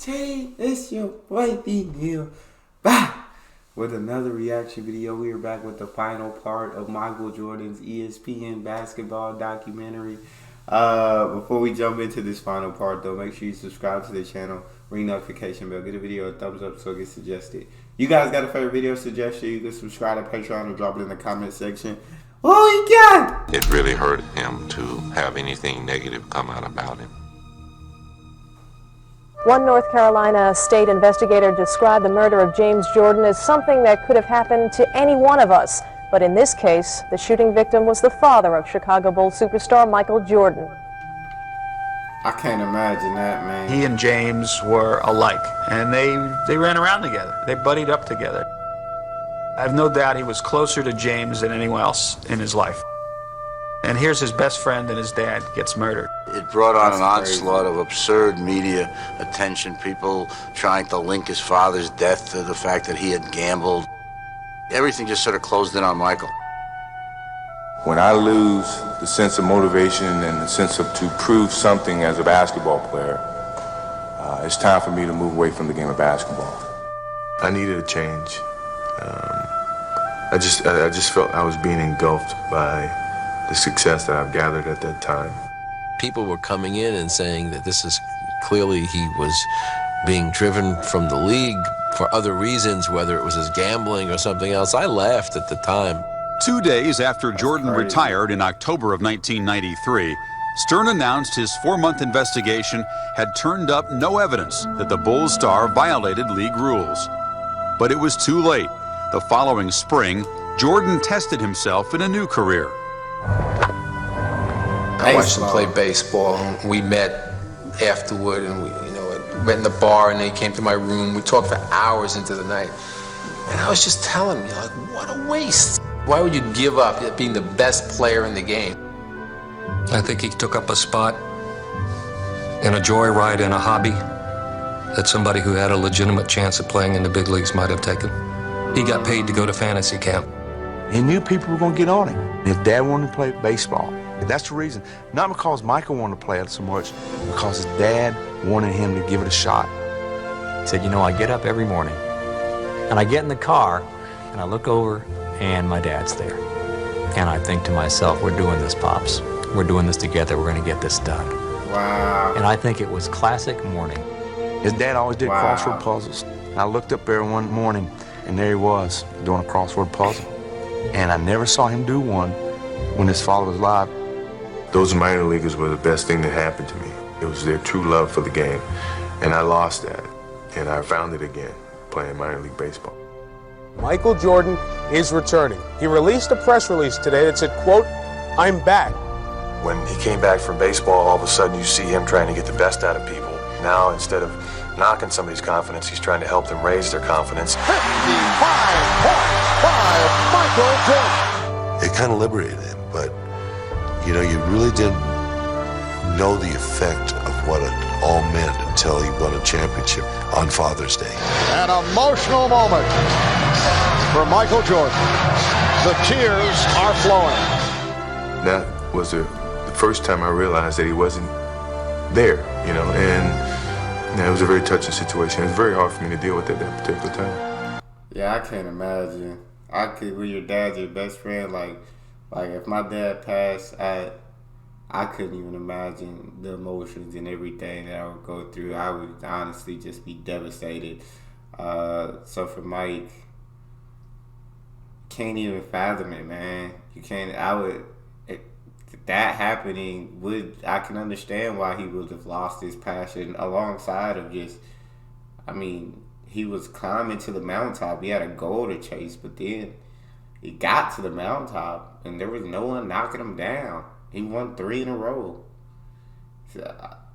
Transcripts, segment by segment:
team, it's your boy Neal. Bah! With another reaction video. We are back with the final part of Michael Jordan's ESPN basketball documentary. Before we jump into this final part though, make sure you subscribe to the channel, ring notification bell, get a video a thumbs up so it gets suggested. You guys got a favorite video suggestion, you can subscribe to Patreon or drop it in the comment section. Oh my God! It really hurt him to have anything negative come out about him. One North Carolina state investigator described the murder of James Jordan as something that could have happened to any one of us. But in this case, the shooting victim was the father of Chicago Bulls superstar Michael Jordan. I can't imagine that, man. He and James were alike, and they ran around together. They buddied up together. I have no doubt he was closer to James than anyone else in his life. And here's his best friend and his dad gets murdered. It brought on an onslaught of absurd media attention, people trying to link his father's death to the fact that he had gambled. Everything just sort of closed in on Michael. When I lose the sense of motivation and the sense of to prove something as a basketball player, it's time for me to move away from the game of basketball. I needed a change. I just felt I was being engulfed by the success that I've gathered at that time. People were coming in and saying that this is clearly he was being driven from the league for other reasons, whether it was his gambling or something else. I laughed at the time. 2 days after Jordan retired in October of 1993, Stern announced his 4-month investigation had turned up no evidence that the Bulls star violated league rules. But it was too late. The following spring, Jordan tested himself in a new career. I watched him play baseball, and we met afterward, and we met in the bar, and they came to my room. We talked for hours into the night, and I was just telling me, like, what a waste. Why would you give up being the best player in the game? I think he took up a spot in a joyride in a hobby that somebody who had a legitimate chance of playing in the big leagues might have taken. He got paid to go to fantasy camp. He knew people were going to get on him. His dad wanted to play baseball. That's the reason. Not because Michael wanted to play it so much, because his dad wanted him to give it a shot. He said, I get up every morning, and I get in the car, and I look over, and my dad's there. And I think to myself, we're doing this, Pops. We're doing this together. We're going to get this done. Wow. And I think it was classic morning. His dad always did crossword puzzles. I looked up there one morning, and there he was doing a crossword puzzle. And I never saw him do one when his father was alive. Those minor leaguers were the best thing that happened to me. It was their true love for the game. And I lost that. And I found it again, playing minor league baseball. Michael Jordan is returning. He released a press release today that said, quote, "I'm back." When he came back from baseball, all of a sudden you see him trying to get the best out of people. Now, instead of knocking somebody's confidence, he's trying to help them raise their confidence. 55 points by Michael Jordan. It kind of liberated him, but you really didn't know the effect of what it all meant until he won a championship on Father's Day. An emotional moment for Michael Jordan. The tears are flowing. That was the first time I realized that he wasn't there, and it was a very touching situation. It was very hard for me to deal with at that particular time. Yeah, I can't imagine. When your dad's your best friend, like if my dad passed, I couldn't even imagine the emotions and everything that I would go through. I would honestly just be devastated. So for Mike, can't even fathom it, man. You can't. That happening I can understand why he would have lost his passion alongside of he was climbing to the mountaintop. He had a goal to chase, but then he got to the mountaintop and there was no one knocking him down. He won 3 in a row.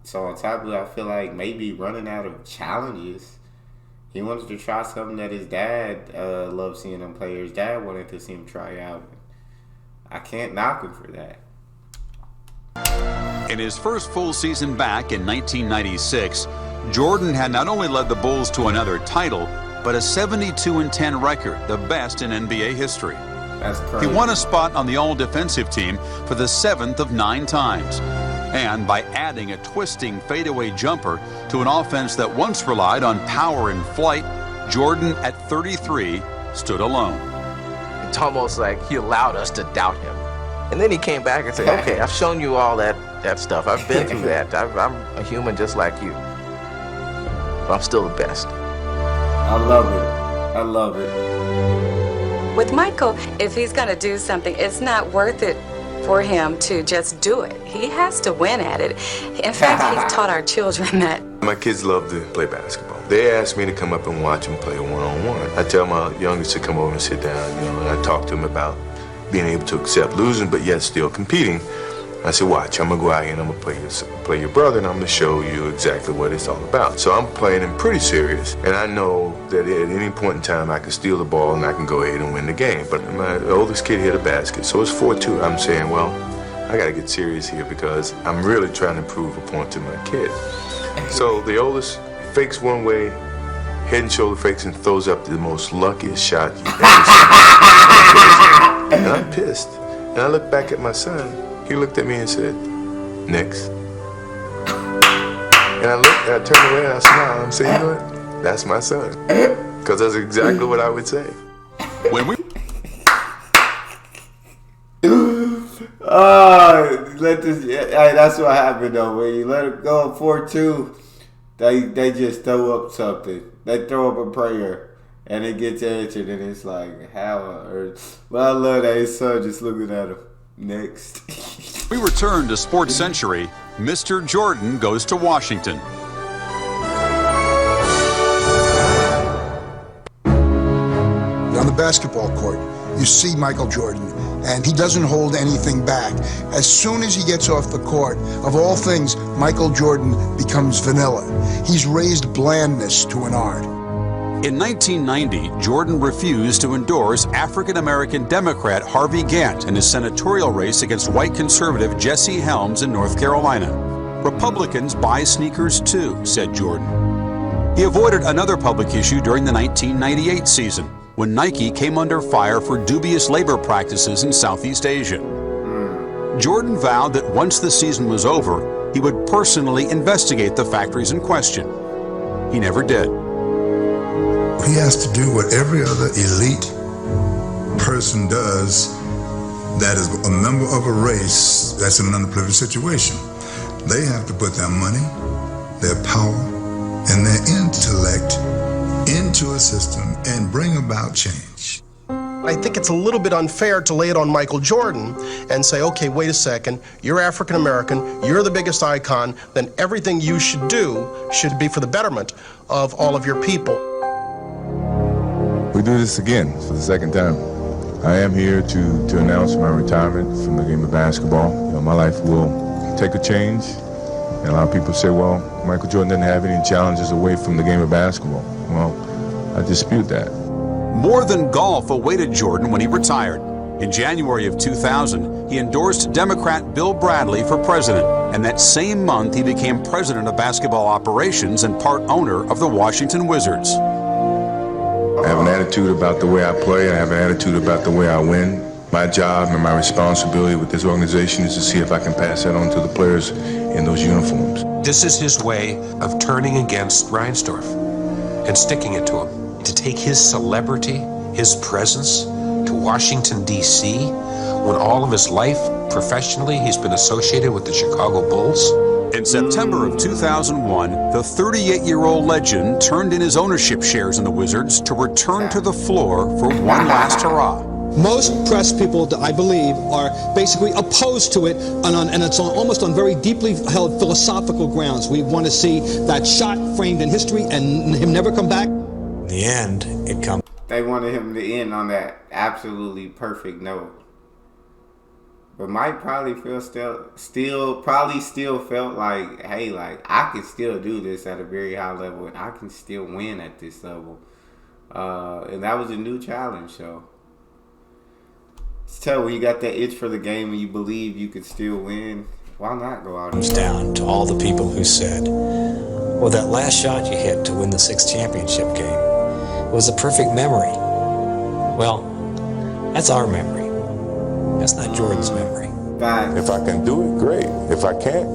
So on top of it, I feel like maybe running out of challenges, he wanted to try something that his dad loved seeing him play. His dad wanted to see him try out. I can't knock him for that. In his first full season back in 1996, Jordan had not only led the Bulls to another title, but a 72-10 record, the best in NBA history. That's crazy. He won a spot on the All-Defensive team for the 7th of 9 times. and by adding a twisting fadeaway jumper to an offense that once relied on power and flight, Jordan at 33 stood alone. It's almost like he allowed us to doubt him. And then he came back and said, okay, I've shown you all that stuff. I've been through that. I'm a human just like you. But I'm still the best. I love it. I love it. With Michael, if he's going to do something, it's not worth it for him to just do it. He has to win at it. In fact, he's taught our children that. My kids love to play basketball. They ask me to come up and watch them play one-on-one. I tell my youngest to come over and sit down, and I talk to him about being able to accept losing, but yet still competing. I said, watch, I'm gonna go out here and I'm gonna play your brother, and I'm gonna show you exactly what it's all about. So I'm playing him pretty serious, and I know that at any point in time I can steal the ball and I can go ahead and win the game. But my oldest kid hit a basket, so it's 4-2. I'm saying, well, I gotta get serious here because I'm really trying to prove a point to my kid. So the oldest fakes one way, head and shoulder fakes, and throws up the most luckiest shot you've ever seen. And I'm pissed. And I look back at my son. He looked at me and said, next. And I turned away and I smiled. I'm saying, you know what? That's my son. Because that's exactly what I would say. When we that's what happened though. When you let it go 4-2, they just throw up something. They throw up a prayer. And it gets answered, and it's like, how on earth? But I love that his son just looking at him. Next. We return to Sports Century. Mr. Jordan goes to Washington. On the basketball court, you see Michael Jordan, and he doesn't hold anything back. As soon as he gets off the court, of all things, Michael Jordan becomes vanilla. He's raised blandness to an art. In 1990, Jordan refused to endorse African-American Democrat Harvey Gantt in his senatorial race against white conservative Jesse Helms in North Carolina. Republicans buy sneakers too, said Jordan. He avoided another public issue during the 1998 season, when Nike came under fire for dubious labor practices in Southeast Asia. Jordan vowed that once the season was over, he would personally investigate the factories in question. He never did. He has to do what every other elite person does that is a member of a race that's in an underprivileged situation. They have to put their money, their power, and their intellect into a system and bring about change. I think it's a little bit unfair to lay it on Michael Jordan and say, okay, wait a second, you're African American, you're the biggest icon, then everything you should do should be for the betterment of all of your people. We do this again for the second time. I am here to announce my retirement from the game of basketball. My life will take a change. And a lot of people say, well, Michael Jordan didn't have any challenges away from the game of basketball. Well, I dispute that. More than golf awaited Jordan when he retired. In January of 2000, he endorsed Democrat Bill Bradley for president, and that same month he became president of basketball operations and part owner of the Washington Wizards. I have an attitude about the way I play. I have an attitude about the way I win. My job and my responsibility with this organization is to see if I can pass that on to the players in those uniforms. This is his way of turning against Reinsdorf and sticking it to him. To take his celebrity, his presence to Washington, D.C., when all of his life, professionally, he's been associated with the Chicago Bulls. In September of 2001, the 38-year-old legend turned in his ownership shares in the Wizards to return to the floor for one last hurrah. Most press people, I believe, are basically opposed to it, and it's almost on very deeply held philosophical grounds. We want to see that shot framed in history and him never come back. In the end, it comes. They wanted him to end on that absolutely perfect note. But Mike probably still felt like, hey, like I can still do this at a very high level, and I can still win at this level. And that was a new challenge. So tell when you got that itch for the game and you believe you could still win, why not go out? Comes down to all the people who said, well, that last shot you hit to win the 6th championship game was a perfect memory. Well, that's our memory. That's not Jordan's memory. Facts. If I can do it, great. If I can't,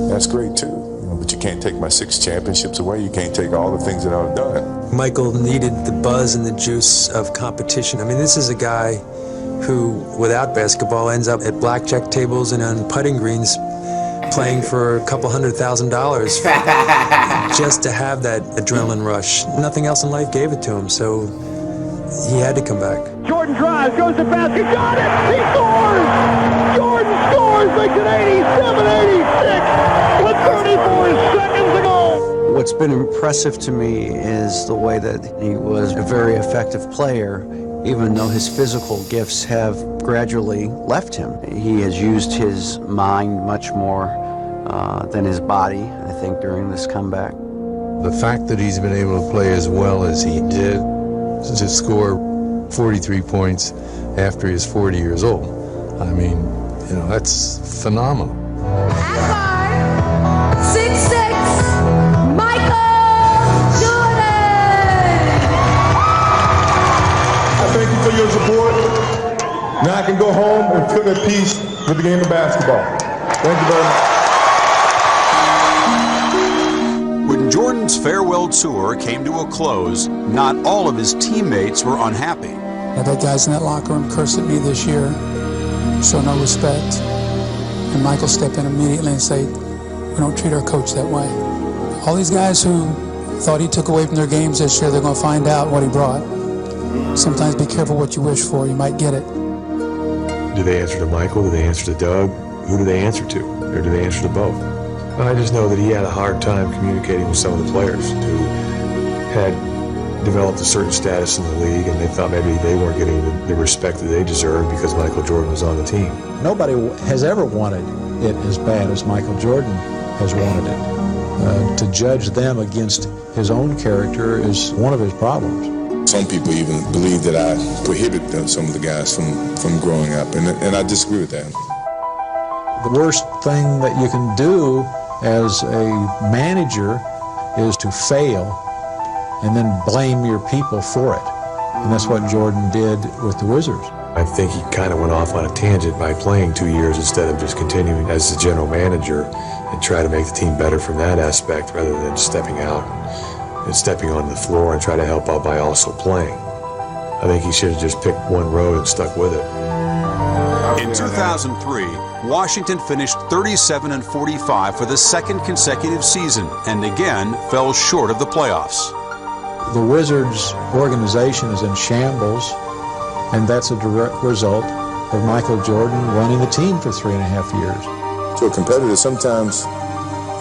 that's great too. But you can't take my 6 championships away. You can't take all the things that I've done. Michael needed the buzz and the juice of competition. I mean, this is a guy who, without basketball, ends up at blackjack tables and on putting greens playing for a couple $100,000 just to have that adrenaline rush. Nothing else in life gave it to him, so he had to come back. Jordan drives, goes to basket, got it! He scores! Jordan scores, makes it 87-86 with 34 seconds to go! What's been impressive to me is the way that he was a very effective player, even though his physical gifts have gradually left him. He has used his mind much more than his body, I think, during this comeback. The fact that he's been able to play as well as he did, to score 43 points after he's 40 years old, I mean, you know, that's phenomenal. 6'6", Michael Jordan! I thank you for your support. Now I can go home and feel at peace with the game of basketball. Thank you very much. When Jordan's farewell tour came to a close, not all of his teammates were unhappy. I had guys in that locker room curse at me this year, show no respect. And Michael stepped in immediately and said, we don't treat our coach that way. All these guys who thought he took away from their games this year, they're going to find out what he brought. Sometimes be careful what you wish for, you might get it. Do they answer to Michael? Do they answer to Doug? Who do they answer to? Or do they answer to both? I just know that he had a hard time communicating with some of the players who had developed a certain status in the league, and they thought maybe they weren't getting the respect that they deserved because Michael Jordan was on the team. Nobody has ever wanted it as bad as Michael Jordan has wanted it. To judge them against his own character is one of his problems. Some people even believe that I prohibit some of the guys from growing up, and I disagree with that. The worst thing that you can do as a manager is to fail and then blame your people for it. And that's what Jordan did with the Wizards. I think he kind of went off on a tangent by playing 2 years instead of just continuing as the general manager and try to make the team better from that aspect rather than stepping out and stepping on the floor and try to help out by also playing. I think he should have just picked one road and stuck with it. In 2003, Washington finished 37-45 for the second consecutive season and again fell short of the playoffs. The Wizards organization is in shambles, and that's a direct result of Michael Jordan running the team for 3.5 years. To a competitor, sometimes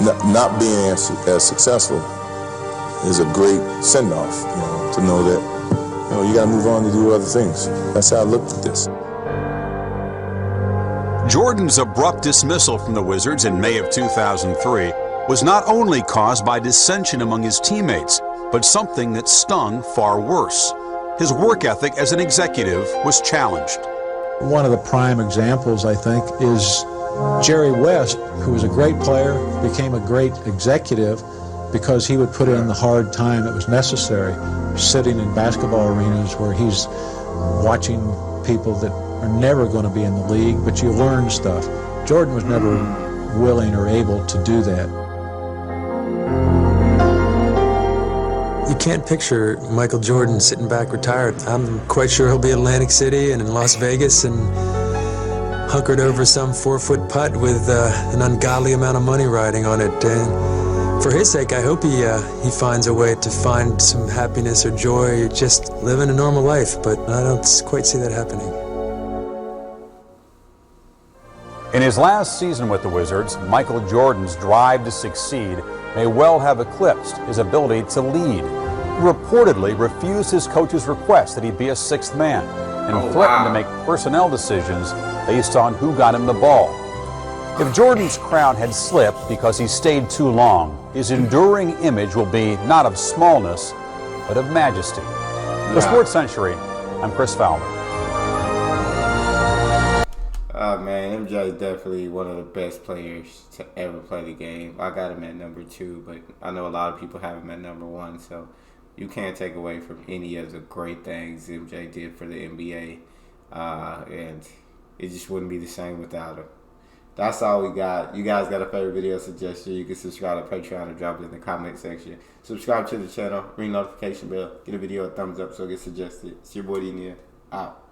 not being as successful is a great send-off, to know that you got to move on to do other things. That's how I looked at this. Jordan's abrupt dismissal from the Wizards in May of 2003 was not only caused by dissension among his teammates, but something that stung far worse. His work ethic as an executive was challenged. One of the prime examples, I think, is Jerry West, who was a great player, became a great executive because he would put in the hard time that was necessary, sitting in basketball arenas where he's watching people that are never going to be in the league, but you learn stuff. Jordan was never willing or able to do that. You can't picture Michael Jordan sitting back retired. I'm quite sure he'll be in Atlantic City and in Las Vegas and hunkered over some 4-foot putt with an ungodly amount of money riding on it. And for his sake, I hope he finds a way to find some happiness or joy just living a normal life, but I don't quite see that happening. In his last season with the Wizards, Michael Jordan's drive to succeed may well have eclipsed his ability to lead. He reportedly refused his coach's request that he be a sixth man and threatened to make personnel decisions based on who got him the ball. If Jordan's crown had slipped because he stayed too long, his enduring image will be not of smallness, but of majesty. For Sports Century, I'm Chris Fowler. Oh man, MJ is definitely one of the best players to ever play the game. I got him at number 2, but I know a lot of people have him at number 1, so you can't take away from any of the great things MJ did for the NBA, and it just wouldn't be the same without him. That's all we got. You guys got a favorite video suggestion, you can subscribe to Patreon or drop it in the comment section. Subscribe to the channel, ring notification bell, get a video a thumbs up so it gets suggested. It's your boy Neal. Out.